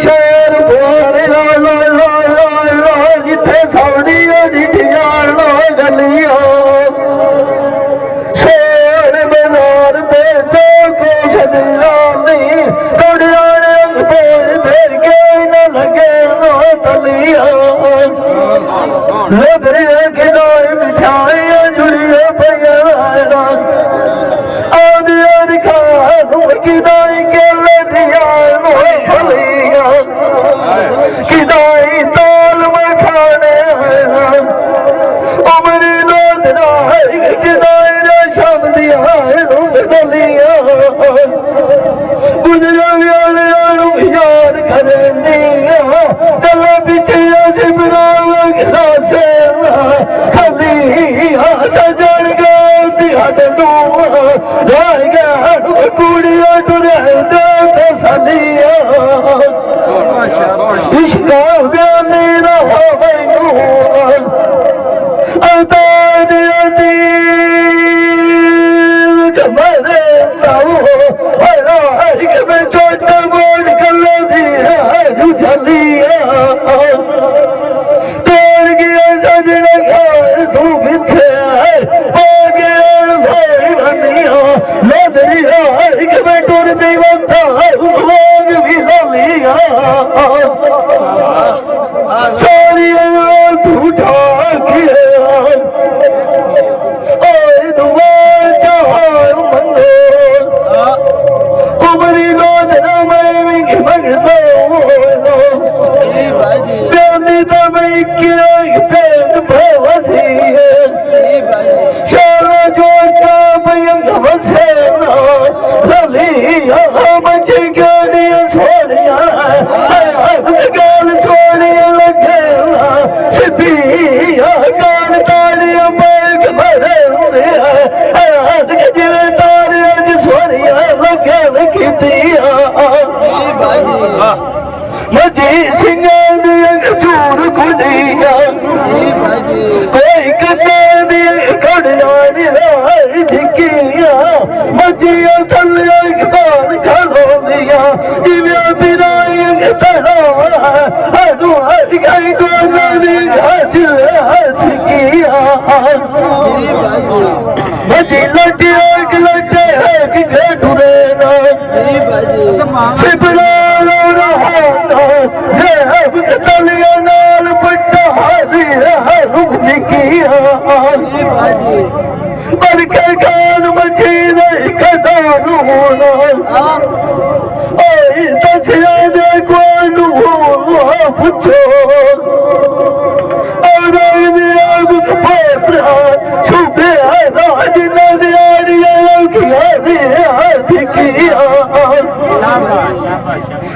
शेर बोले जिथे सोनिया डिठिया लो गलिया शेर बाजार दे चौके शदरानी कड़ियाने बोल फिर के न लगे नो तलिया लदरिया खिलाए मिठाइयां जुड़िए पैया किदाई के लदिया किदाई ताल में खाने उमरी लोदना किदाई शब दिया दलिया गुजरा याद करें गला पिछे सिबरा से खली सजन गया कुड़िया टुरे सलिया इश्का ब्याली रहो मरे में छोटा बोर्ड कर झलिया तोड़ गया सजन तू पीछे में टूर नहीं बनता लोग भी लिया सारी झूठा उमरी लोदना मैं मंगता प्याली दबाई पेट भवसी शाला जोटा भयंग बसे बच गाड़ी सोनिया गाल सोनिया लगे सिपिया गाल ताड़िया बैग भरे जिले तारिया सोनिया लगे लिखिया मजी सिंगार चूर खुलिया कोई कन्या खड़िया झिकिया मजिया थलिया बाल खलो दिया दिव्या पिराई तड़ा गई झिकिया मजी लटे टुरे सिपरा तलिया नाल पट्टा झिकिया बड़के गान मची नहीं कदारू दसिया दे कोई पूछो सुबह जिन्ना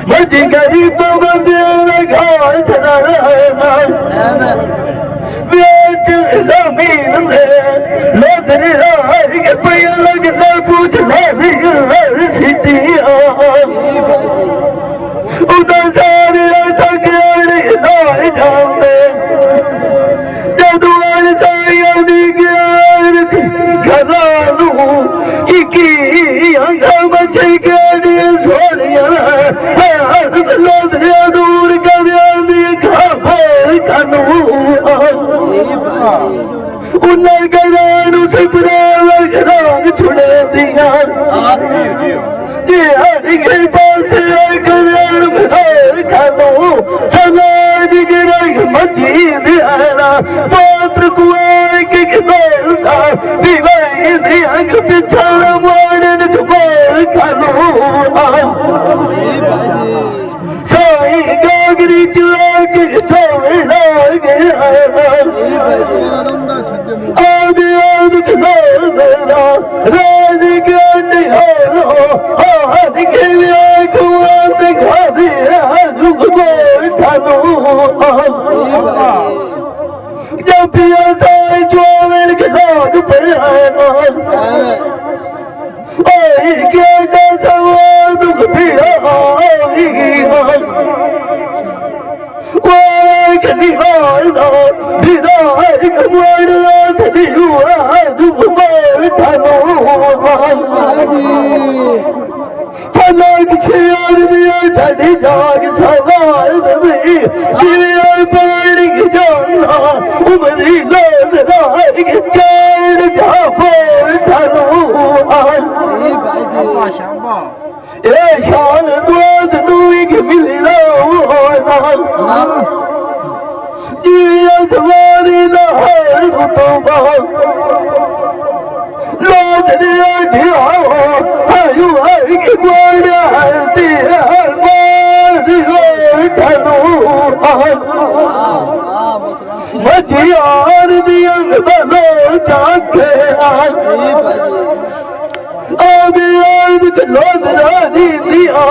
मजी गरीब बंदे घास बेच जमीन में लोदरी के पैया लगना पूछ ले सिटिया उधर सारे थक लाए जाते जदुआर साया दी घरालू चिकी बचे गाड़ी सोनिया लोदरिया दूर कर खानू उन्हें गरानू सिपरा रंग छुड़े दिया हरी गई पास गरानू खानू समाज के रंग मची दिया पात्र कुआं के खिलौता दिवाई दिया पिछा मोड़न खानू साई गागरी चला के छोड़ गया आद खिला राज गाड़ी हाथ के जब पिया साई चोर के लाग पे क्या सवाल दुख पिया फलक छड़ी जाग सवाल दे दिया पानी जाना उमरी लोद राग चढ़ जा बोल ठलो ए शान दूध दूई के मिलना होना दिया सवारी ना है तो लोद दिया ढिया आयु आई के गोड़ा दिया मजियार दिया बनो चाके आगे आज लोग राधी दिया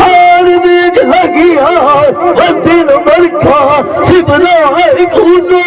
हार देख लगिया दिल बरखा शिवरा है कूनो